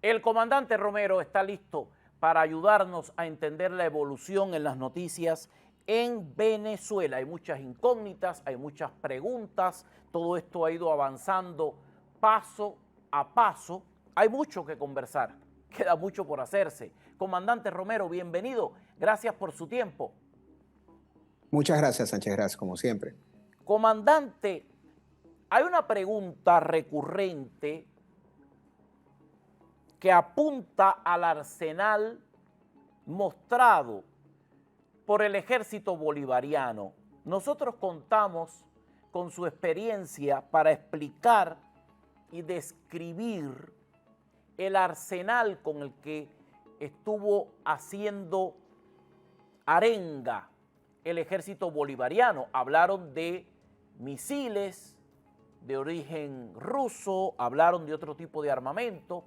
El comandante Romero está listo para ayudarnos a entender la evolución en las noticias en Venezuela. Hay muchas incógnitas, hay muchas preguntas, todo esto ha ido avanzando paso a paso. Hay mucho que conversar, queda mucho por hacerse. Comandante Romero, bienvenido, gracias por su tiempo. Muchas gracias, Sánchez Gras, como siempre. Comandante, hay una pregunta recurrente que apunta al arsenal mostrado por el ejército bolivariano. Nosotros contamos con su experiencia para explicar y describir el arsenal con el que estuvo haciendo arenga el ejército bolivariano. Hablaron de misiles de origen ruso, hablaron de otro tipo de armamento.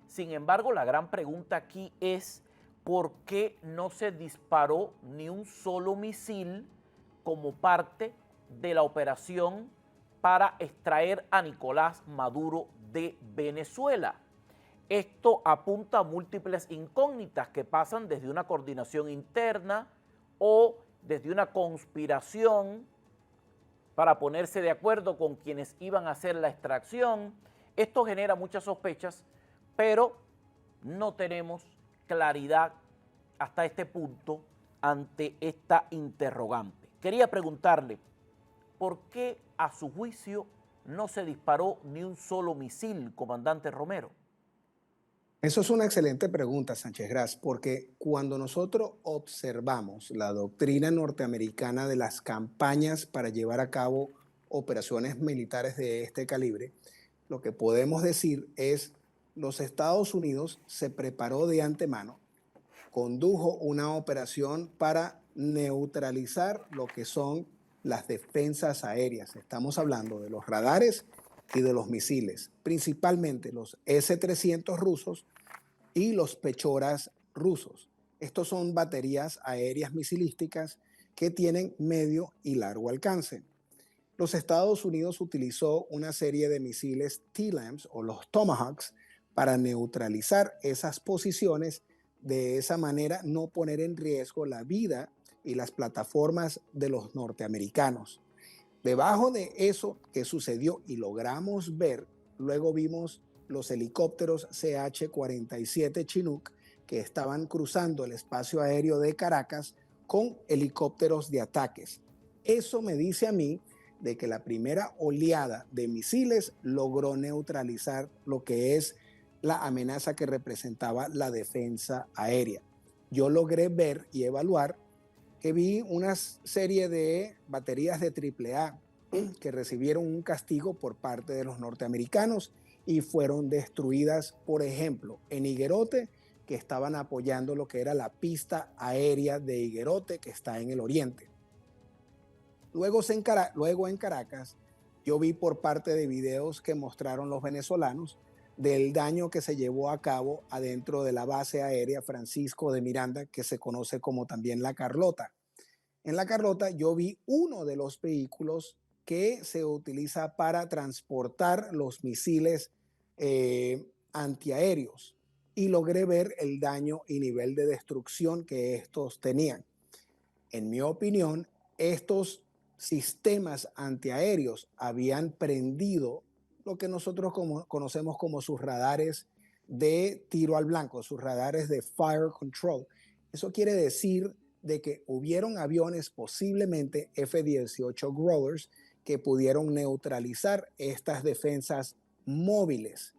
Sin embargo, la gran pregunta aquí es ¿por qué no se disparó ni un solo misil como parte de la operación para extraer a Nicolás Maduro de Venezuela? Esto apunta a múltiples incógnitas que pasan desde una coordinación interna o desde una conspiración para ponerse de acuerdo con quienes iban a hacer la extracción. Esto genera muchas sospechas, pero no tenemos claridad hasta este punto ante esta interrogante. Quería preguntarle, ¿por qué a su juicio no se disparó ni un solo misil, comandante Romero? Eso es una excelente pregunta, Sánchez Gras, porque cuando nosotros observamos la doctrina norteamericana de las campañas para llevar a cabo operaciones militares de este calibre, lo que podemos decir es los Estados Unidos se preparó de antemano, condujo una operación para neutralizar lo que son las defensas aéreas. Estamos hablando de los radares y de los misiles, principalmente los S-300 rusos y los Pechoras rusos. Estos son baterías aéreas misilísticas que tienen medio y largo alcance. Los Estados Unidos utilizó una serie de misiles TLAMs o los Tomahawks para neutralizar esas posiciones, de esa manera no poner en riesgo la vida y las plataformas de los norteamericanos. Debajo de eso que sucedió y logramos ver, luego vimos los helicópteros CH-47 Chinook que estaban cruzando el espacio aéreo de Caracas con helicópteros de ataques. Eso me dice a mí de que la primera oleada de misiles logró neutralizar lo que es la amenaza que representaba la defensa aérea. Yo logré ver y evaluar que vi una serie de baterías de AAA que recibieron un castigo por parte de los norteamericanos y fueron destruidas, por ejemplo, en Higuerote, que estaban apoyando lo que era la pista aérea de Higuerote, que está en el oriente. Luego en Caracas, yo vi por parte de videos que mostraron los venezolanos del daño que se llevó a cabo adentro de la base aérea Francisco de Miranda, que se conoce como también La Carlota. En La Carlota yo vi uno de los vehículos que se utiliza para transportar los misiles antiaéreos y logré ver el daño y nivel de destrucción que estos tenían. En mi opinión, estos sistemas antiaéreos habían prendido lo que nosotros conocemos como sus radares de tiro al blanco, sus radares de fire control. Eso quiere decir de que hubieron aviones, posiblemente F-18 Growlers, que pudieron neutralizar estas defensas móviles.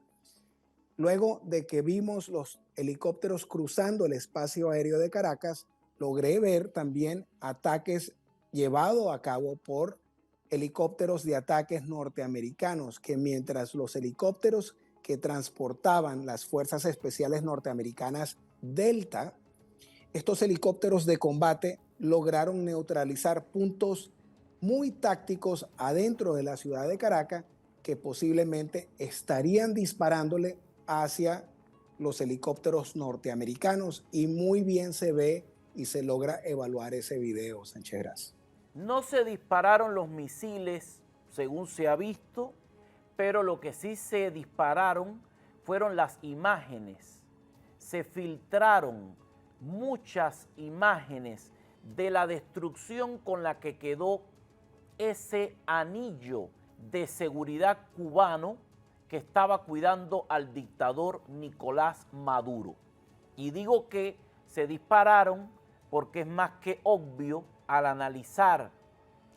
Luego de que vimos los helicópteros cruzando el espacio aéreo de Caracas, logré ver también ataques llevados a cabo por helicópteros de ataques norteamericanos, que mientras los helicópteros que transportaban las fuerzas especiales norteamericanas Delta, estos helicópteros de combate lograron neutralizar puntos muy tácticos adentro de la ciudad de Caracas que posiblemente estarían disparándole hacia los helicópteros norteamericanos, y muy bien se ve y se logra evaluar ese video, Sánchez Gras. No se dispararon los misiles, según se ha visto, pero lo que sí se dispararon fueron las imágenes. Se filtraron muchas imágenes de la destrucción con la que quedó ese anillo de seguridad cubano que estaba cuidando al dictador Nicolás Maduro. Y digo que se dispararon porque es más que obvio al analizar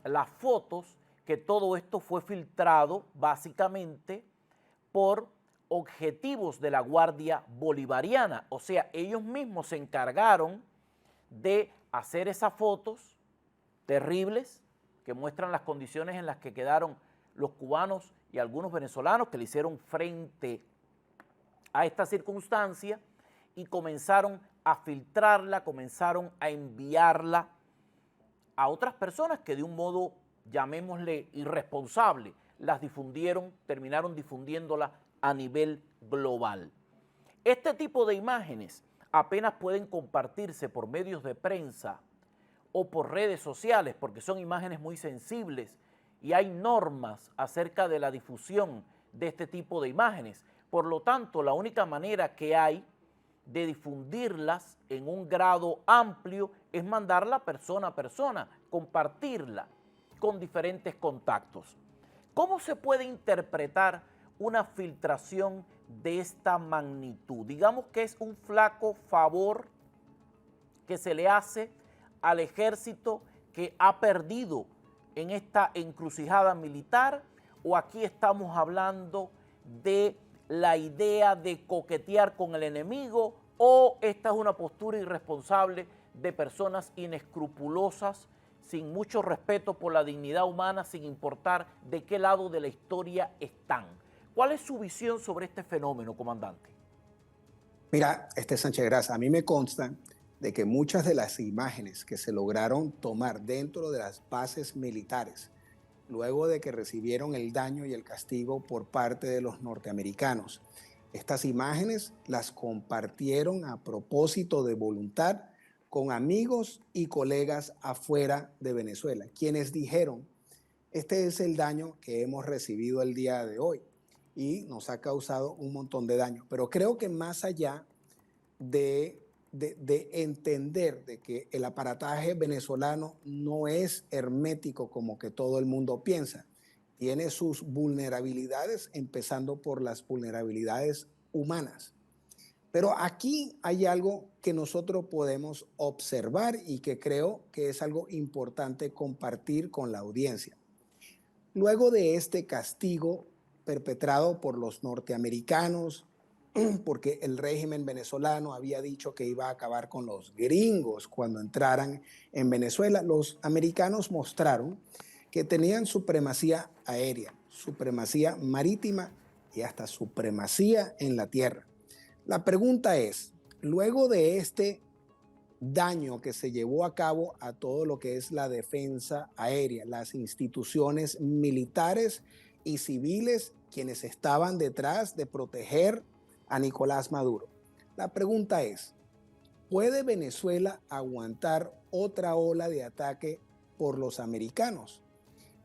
las fotos que todo esto fue filtrado básicamente por objetivos de la Guardia Bolivariana. O sea, ellos mismos se encargaron de hacer esas fotos terribles que muestran las condiciones en las que quedaron los cubanos y algunos venezolanos que le hicieron frente a esta circunstancia y comenzaron a filtrarla, comenzaron a enviarla a otras personas que de un modo, llamémosle irresponsable, las difundieron, terminaron difundiéndola a nivel global. Este tipo de imágenes apenas pueden compartirse por medios de prensa o por redes sociales porque son imágenes muy sensibles y hay normas acerca de la difusión de este tipo de imágenes. Por lo tanto, la única manera que hay de difundirlas en un grado amplio es mandarla persona a persona, compartirla con diferentes contactos. ¿Cómo se puede interpretar una filtración de esta magnitud? Digamos que es un flaco favor que se le hace al ejército que ha perdido en esta encrucijada militar, o aquí estamos hablando de la idea de coquetear con el enemigo, o esta es una postura irresponsable de personas inescrupulosas, sin mucho respeto por la dignidad humana, sin importar de qué lado de la historia están. ¿Cuál es su visión sobre este fenómeno, comandante? Mira, Sánchez Gras, a mí me consta de que muchas de las imágenes que se lograron tomar dentro de las bases militares, luego de que recibieron el daño y el castigo por parte de los norteamericanos, estas imágenes las compartieron a propósito de voluntad con amigos y colegas afuera de Venezuela, quienes dijeron, este es el daño que hemos recibido el día de hoy y nos ha causado un montón de daño. Pero creo que más allá de entender de que el aparataje venezolano no es hermético como que todo el mundo piensa, tiene sus vulnerabilidades, empezando por las vulnerabilidades humanas. Pero aquí hay algo que nosotros podemos observar y que creo que es algo importante compartir con la audiencia. Luego de este castigo perpetrado por los norteamericanos, porque el régimen venezolano había dicho que iba a acabar con los gringos cuando entraran en Venezuela, los americanos mostraron que tenían supremacía aérea, supremacía marítima y hasta supremacía en la tierra. La pregunta es, luego de este daño que se llevó a cabo a todo lo que es la defensa aérea, las instituciones militares y civiles, quienes estaban detrás de proteger a Nicolás Maduro. La pregunta es, ¿puede Venezuela aguantar otra ola de ataque por los americanos?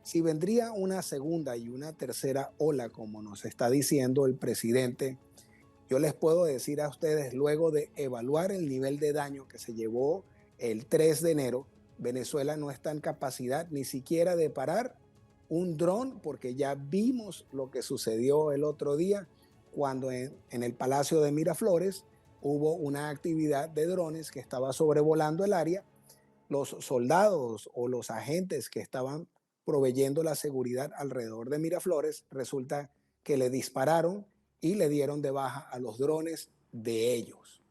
Si vendría una segunda y una tercera ola, como nos está diciendo el presidente, yo les puedo decir a ustedes, luego de evaluar el nivel de daño que se llevó el 3 de enero, Venezuela no está en capacidad ni siquiera de parar un dron, porque ya vimos lo que sucedió el otro día cuando en el Palacio de Miraflores hubo una actividad de drones que estaba sobrevolando el área. Los soldados o los agentes que estaban proveyendo la seguridad alrededor de Miraflores, resulta que le dispararon y le dieron de baja a los drones de ellos.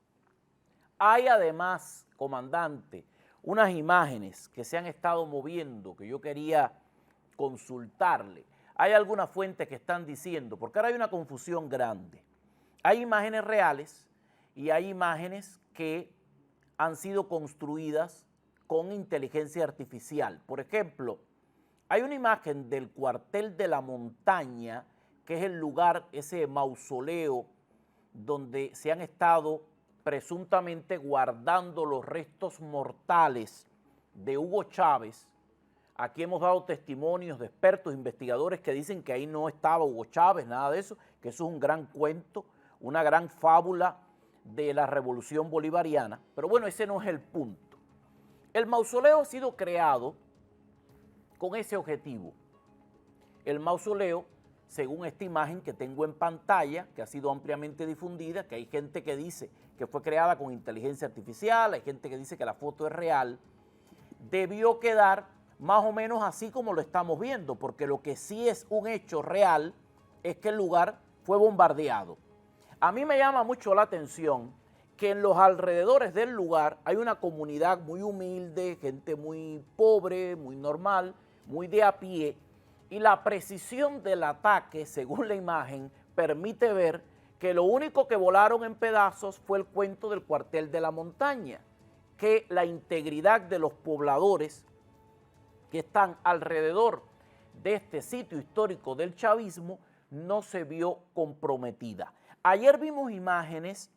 Hay además, comandante, unas imágenes que se han estado moviendo que yo quería consultarle. Hay algunas fuentes que están diciendo, porque ahora hay una confusión grande. Hay imágenes reales y hay imágenes que han sido construidas con inteligencia artificial. Por ejemplo, hay una imagen del cuartel de la montaña, que es el lugar, ese mausoleo, donde se han estado presuntamente guardando los restos mortales de Hugo Chávez. Aquí hemos dado testimonios de expertos, investigadores que dicen que ahí no estaba Hugo Chávez, nada de eso, que eso es un gran cuento, una gran fábula de la revolución bolivariana, pero bueno, ese no es el punto. El mausoleo ha sido creado con ese objetivo. El mausoleo, según esta imagen que tengo en pantalla, que ha sido ampliamente difundida, que hay gente que dice que fue creada con inteligencia artificial, hay gente que dice que la foto es real, debió quedar más o menos así como lo estamos viendo, porque lo que sí es un hecho real es que el lugar fue bombardeado. A mí me llama mucho la atención que en los alrededores del lugar hay una comunidad muy humilde, gente muy pobre, muy normal, muy de a pie, y la precisión del ataque, según la imagen, permite ver que lo único que volaron en pedazos fue el cuento del cuartel de la montaña, que la integridad de los pobladores que están alrededor de este sitio histórico del chavismo no se vio comprometida. Ayer vimos imágenes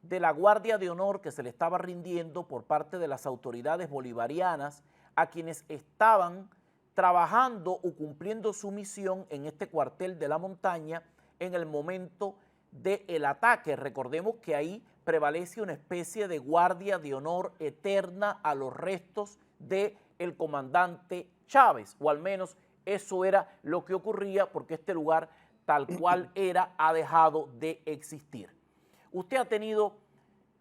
de la Guardia de Honor que se le estaba rindiendo por parte de las autoridades bolivarianas a quienes estaban trabajando o cumpliendo su misión en este cuartel de la montaña en el momento del ataque. Recordemos que ahí prevalece una especie de guardia de honor eterna a los restos del comandante Chávez, o al menos eso era lo que ocurría, porque este lugar tal cual era ha dejado de existir. ¿Usted ha tenido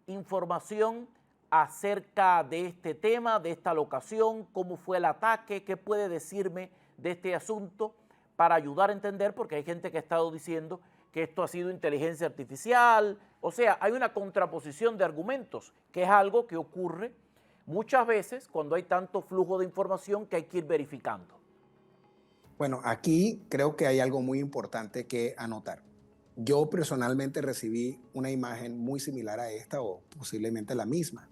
información acerca de este tema, de esta locación? ¿Cómo fue el ataque? ¿Qué puede decirme de este asunto para ayudar a entender? Porque hay gente que ha estado diciendo que esto ha sido inteligencia artificial. O sea, hay una contraposición de argumentos, que es algo que ocurre muchas veces cuando hay tanto flujo de información que hay que ir verificando. Bueno, aquí creo que hay algo muy importante que anotar. Yo personalmente recibí una imagen muy similar a esta o posiblemente la misma.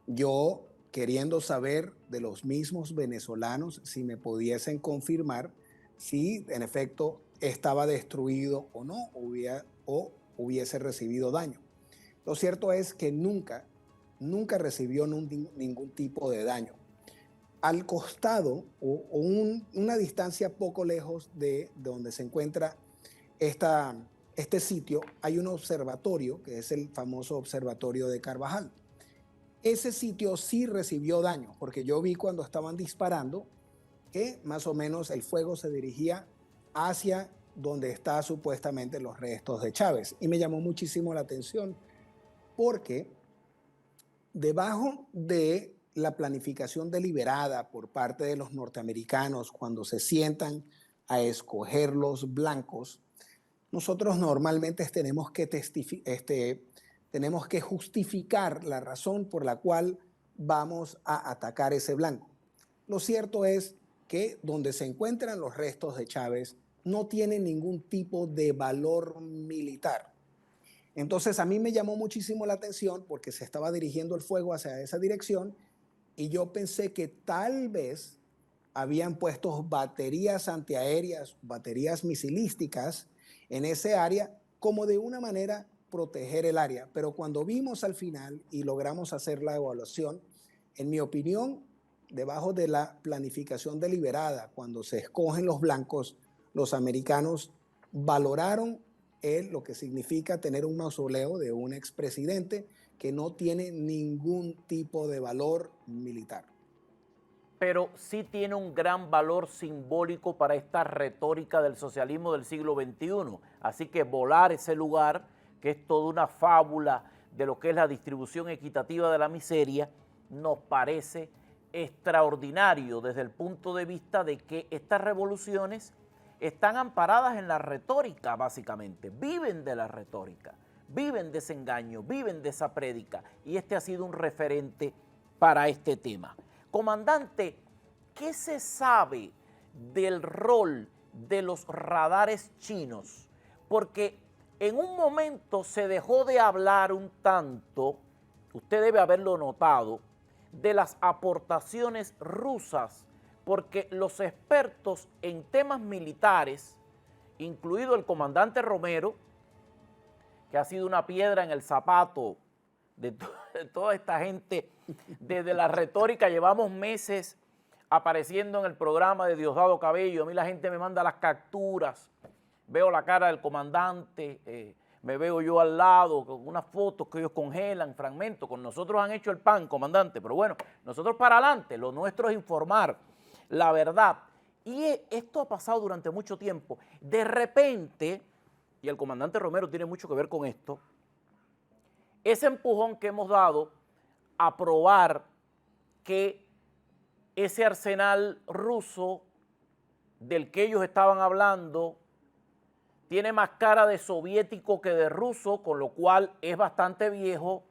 Yo queriendo saber de los mismos venezolanos si me pudiesen confirmar si en efecto estaba destruido o no, o hubiese recibido daño. Lo cierto es que nunca recibió ningún tipo de daño. Al costado una distancia poco lejos de donde se encuentra este sitio, hay un observatorio, que es el famoso observatorio de Carvajal. Ese sitio sí recibió daño, porque yo vi cuando estaban disparando que más o menos el fuego se dirigía hacia donde están supuestamente los restos de Chávez. Y me llamó muchísimo la atención porque debajo de la planificación deliberada por parte de los norteamericanos cuando se sientan a escoger los blancos, nosotros normalmente tenemos que justificar la razón por la cual vamos a atacar ese blanco. Lo cierto es que donde se encuentran los restos de Chávez no tiene ningún tipo de valor militar. Entonces a mí me llamó muchísimo la atención porque se estaba dirigiendo el fuego hacia esa dirección y yo pensé que tal vez habían puesto baterías antiaéreas, baterías misilísticas en ese área como de una manera proteger el área. Pero cuando vimos al final y logramos hacer la evaluación, en mi opinión, debajo de la planificación deliberada, cuando se escogen los blancos, los americanos valoraron lo que significa tener un mausoleo de un expresidente que no tiene ningún tipo de valor militar. Pero sí tiene un gran valor simbólico para esta retórica del socialismo del siglo XXI. Así que volar ese lugar, que es toda una fábula de lo que es la distribución equitativa de la miseria, nos parece extraordinario desde el punto de vista de que estas revoluciones están amparadas en la retórica, básicamente, viven de la retórica, viven de ese engaño, viven de esa prédica, y este ha sido un referente para este tema. Comandante, ¿qué se sabe del rol de los radares chinos? Porque en un momento se dejó de hablar un tanto, usted debe haberlo notado, de las aportaciones rusas, porque los expertos en temas militares, incluido el comandante Romero, que ha sido una piedra en el zapato de toda esta gente, desde la retórica, llevamos meses apareciendo en el programa de Diosdado Cabello, a mí la gente me manda las capturas, veo la cara del comandante, me veo yo al lado con unas fotos que ellos congelan, fragmentos. Con nosotros han hecho el pan, comandante, pero bueno, nosotros para adelante, lo nuestro es informar la verdad. Y esto ha pasado durante mucho tiempo. De repente, y el comandante Romero tiene mucho que ver con esto, ese empujón que hemos dado a probar que ese arsenal ruso del que ellos estaban hablando tiene más cara de soviético que de ruso, con lo cual es bastante viejo.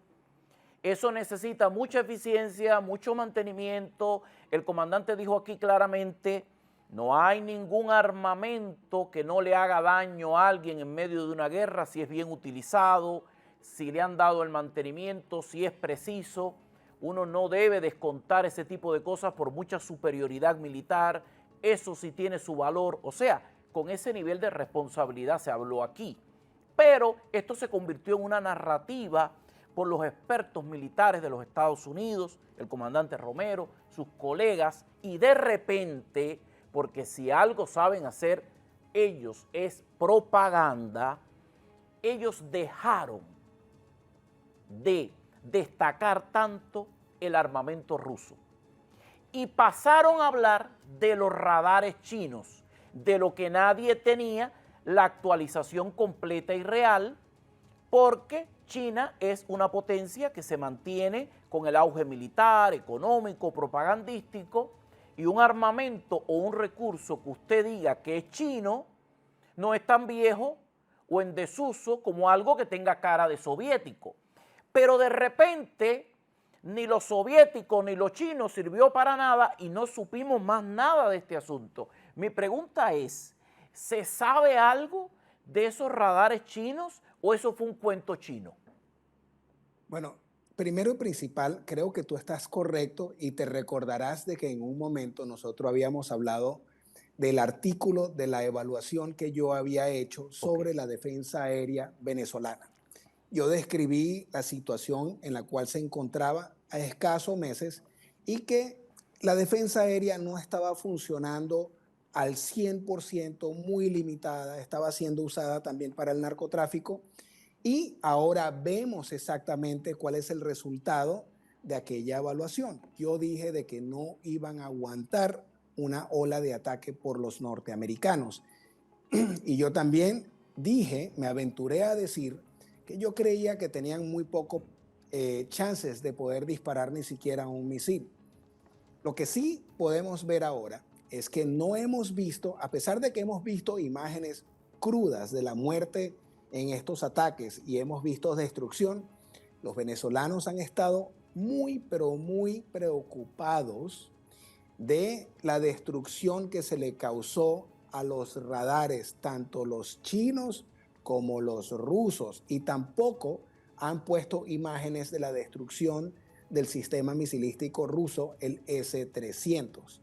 Eso necesita mucha eficiencia, mucho mantenimiento. El comandante dijo aquí claramente, no hay ningún armamento que no le haga daño a alguien en medio de una guerra si es bien utilizado, si le han dado el mantenimiento, si es preciso. Uno no debe descontar ese tipo de cosas por mucha superioridad militar. Eso sí tiene su valor. O sea, con ese nivel de responsabilidad se habló aquí. Pero esto se convirtió en una narrativa por los expertos militares de los Estados Unidos, el comandante Romero, sus colegas, y de repente, porque si algo saben hacer ellos es propaganda, ellos dejaron de destacar tanto el armamento ruso y pasaron a hablar de los radares chinos, de lo que nadie tenía la actualización completa y real, porque China es una potencia que se mantiene con el auge militar, económico, propagandístico, y un armamento o un recurso que usted diga que es chino no es tan viejo o en desuso como algo que tenga cara de soviético. Pero de repente ni los soviéticos ni los chinos sirvió para nada y no supimos más nada de este asunto. Mi pregunta es, ¿se sabe algo de esos radares chinos o eso fue un cuento chino? Bueno, primero y principal, creo que tú estás correcto y te recordarás de que en un momento nosotros habíamos hablado del artículo de la evaluación que yo había hecho Ok. sobre la defensa aérea venezolana. Yo describí la situación en la cual se encontraba a escasos meses y que la defensa aérea no estaba funcionando al 100%, muy limitada, estaba siendo usada también para el narcotráfico y ahora vemos exactamente cuál es el resultado de aquella evaluación. Yo dije de que no iban a aguantar una ola de ataque por los norteamericanos. Y yo también dije, me aventuré a decir que yo creía que tenían muy pocos chances de poder disparar ni siquiera un misil. Lo que sí podemos ver ahora es que no hemos visto, a pesar de que hemos visto imágenes crudas de la muerte en estos ataques y hemos visto destrucción, los venezolanos han estado muy, pero muy preocupados de la destrucción que se le causó a los radares, tanto los chinos como los rusos, y tampoco han puesto imágenes de la destrucción del sistema misilístico ruso, el S-300.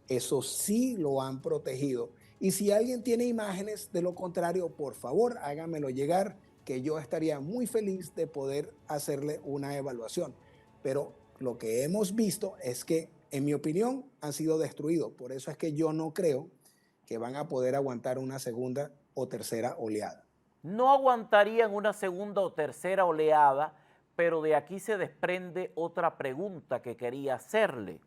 Eso sí lo han protegido. Y si alguien tiene imágenes de lo contrario, por favor, hágamelo llegar, que yo estaría muy feliz de poder hacerle una evaluación. Pero lo que hemos visto es que, en mi opinión, han sido destruidos. Por eso es que yo no creo que van a poder aguantar una segunda o tercera oleada. No aguantarían una segunda o tercera oleada, pero de aquí se desprende otra pregunta que quería hacerle.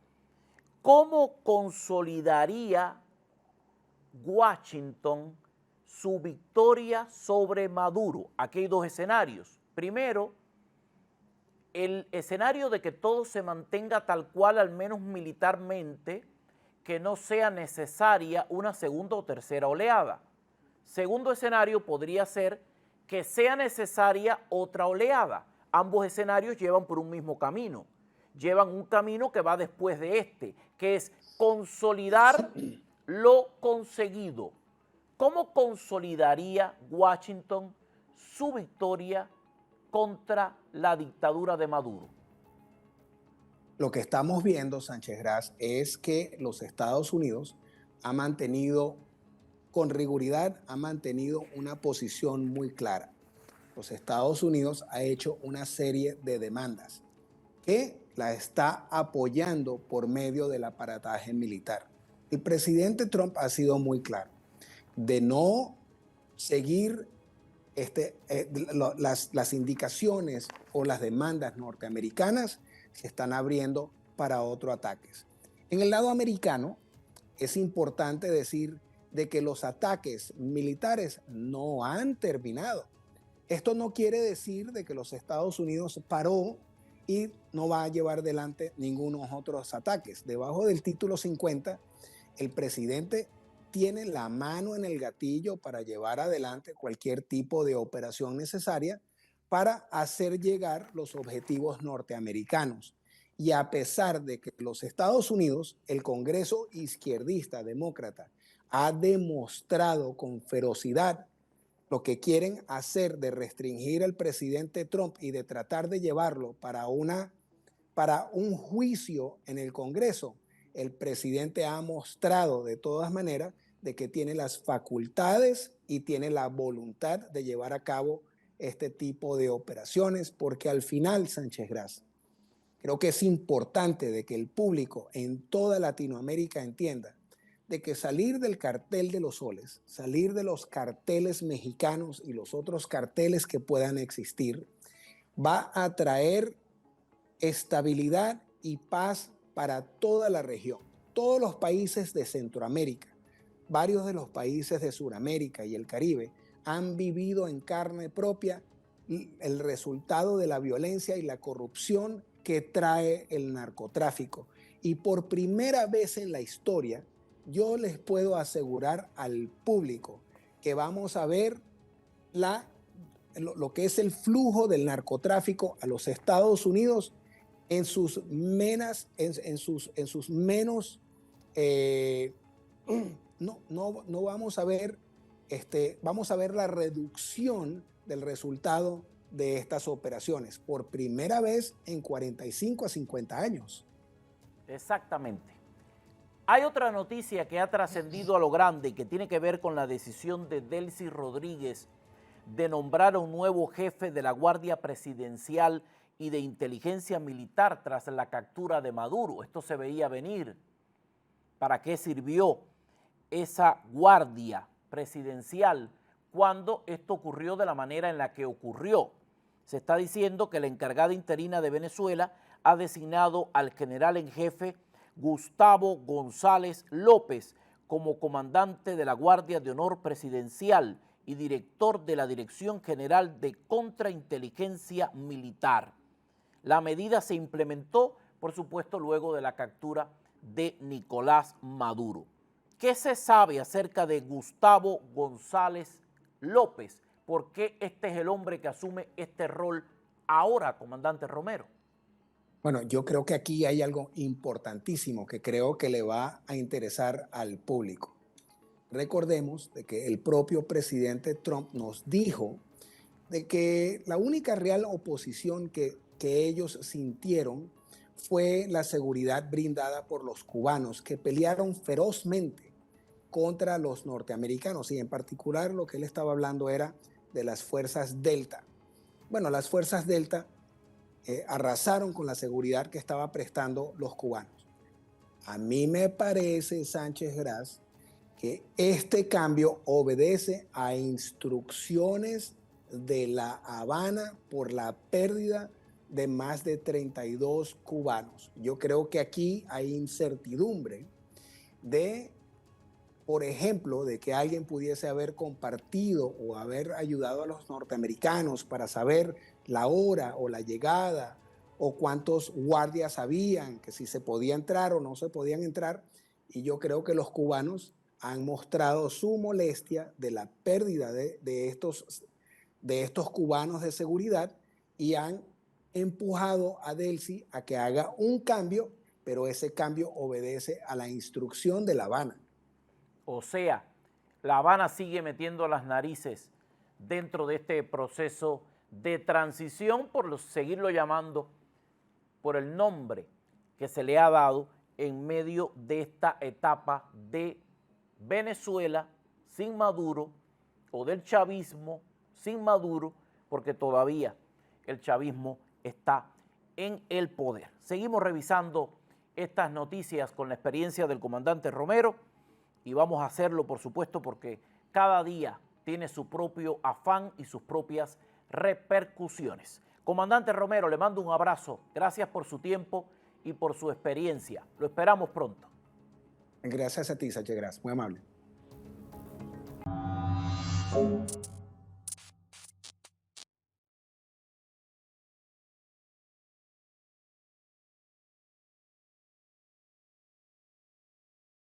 ¿Cómo consolidaría Washington su victoria sobre Maduro? Aquí hay dos escenarios. Primero, el escenario de que todo se mantenga tal cual, al menos militarmente, que no sea necesaria una segunda o tercera oleada. Segundo escenario podría ser que sea necesaria otra oleada. Ambos escenarios llevan por un mismo camino. Llevan un camino que va después de este, que es consolidar lo conseguido. ¿Cómo consolidaría Washington su victoria contra la dictadura de Maduro? Lo que estamos viendo, Sánchez Gras, es que los Estados Unidos ha mantenido, con riguridad, ha mantenido una posición muy clara. Los Estados Unidos ha hecho una serie de demandas que la está apoyando por medio del aparataje militar. El presidente Trump ha sido muy claro de no seguir las indicaciones o las demandas norteamericanas se están abriendo para otros ataques. En el lado americano, es importante decir de que los ataques militares no han terminado. Esto no quiere decir de que los Estados Unidos paró y no va a llevar adelante ningunos otros ataques. Debajo del título 50, el presidente tiene la mano en el gatillo para llevar adelante cualquier tipo de operación necesaria para hacer llegar los objetivos norteamericanos. Y a pesar de que los Estados Unidos, el Congreso izquierdista demócrata, ha demostrado con ferocidad lo que quieren hacer de restringir al presidente Trump y de tratar de llevarlo para un juicio en el Congreso, el presidente ha mostrado de todas maneras de que tiene las facultades y tiene la voluntad de llevar a cabo este tipo de operaciones, porque al final, Sánchez Gras, creo que es importante de que el público en toda Latinoamérica entienda de que salir del cartel de los soles, salir de los carteles mexicanos y los otros carteles que puedan existir, va a traer estabilidad y paz para toda la región. Todos los países de Centroamérica, varios de los países de Sudamérica y el Caribe han vivido en carne propia el resultado de la violencia y la corrupción que trae el narcotráfico. Y por primera vez en la historia, yo les puedo asegurar al público que vamos a ver lo que es el flujo del narcotráfico a los Estados Unidos en sus menos, no vamos a ver, vamos a ver la reducción del resultado de estas operaciones por primera vez en 45 a 50 años. Exactamente. Hay otra noticia que ha trascendido a lo grande y que tiene que ver con la decisión de Delcy Rodríguez de nombrar a un nuevo jefe de la Guardia Presidencial y de Inteligencia Militar tras la captura de Maduro. Esto se veía venir. ¿Para qué sirvió esa Guardia Presidencial cuando esto ocurrió de la manera en la que ocurrió? Se está diciendo que la encargada interina de Venezuela ha designado al general en jefe Gustavo González López como comandante de la Guardia de Honor Presidencial y director de la Dirección General de Contrainteligencia Militar. La medida se implementó, por supuesto, luego de la captura de Nicolás Maduro. ¿Qué se sabe acerca de Gustavo González López? ¿Por qué este es el hombre que asume este rol ahora, comandante Romero? Bueno, yo creo que aquí hay algo importantísimo que creo que le va a interesar al público. Recordemos de que el propio presidente Trump nos dijo de que la única real oposición que ellos sintieron fue la seguridad brindada por los cubanos que pelearon ferozmente contra los norteamericanos, y en particular lo que él estaba hablando era de las fuerzas Delta. Bueno, las fuerzas Delta arrasaron con la seguridad que estaba prestando los cubanos. A mí me parece, Sánchez Gras, que este cambio obedece a instrucciones de La Habana por la pérdida de más de 32 cubanos. Yo creo que aquí hay incertidumbre de, por ejemplo, de que alguien pudiese haber compartido o haber ayudado a los norteamericanos para saber la hora o la llegada o cuántos guardias habían, que si se podía entrar o no se podían entrar. Y yo creo que los cubanos han mostrado su molestia de la pérdida de estos cubanos de seguridad y han empujado a Delcy a que haga un cambio, pero ese cambio obedece a la instrucción de La Habana. O sea, La Habana sigue metiendo las narices dentro de este proceso de transición, seguirlo llamando por el nombre que se le ha dado en medio de esta etapa de Venezuela sin Maduro o del chavismo sin Maduro, porque todavía el chavismo está en el poder. Seguimos revisando estas noticias con la experiencia del comandante Romero y vamos a hacerlo, por supuesto, porque cada día tiene su propio afán y sus propias repercusiones. Comandante Romero, le mando un abrazo. Gracias por su tiempo y por su experiencia. Lo esperamos pronto. Gracias a ti, Sánchez Gras. Muy amable.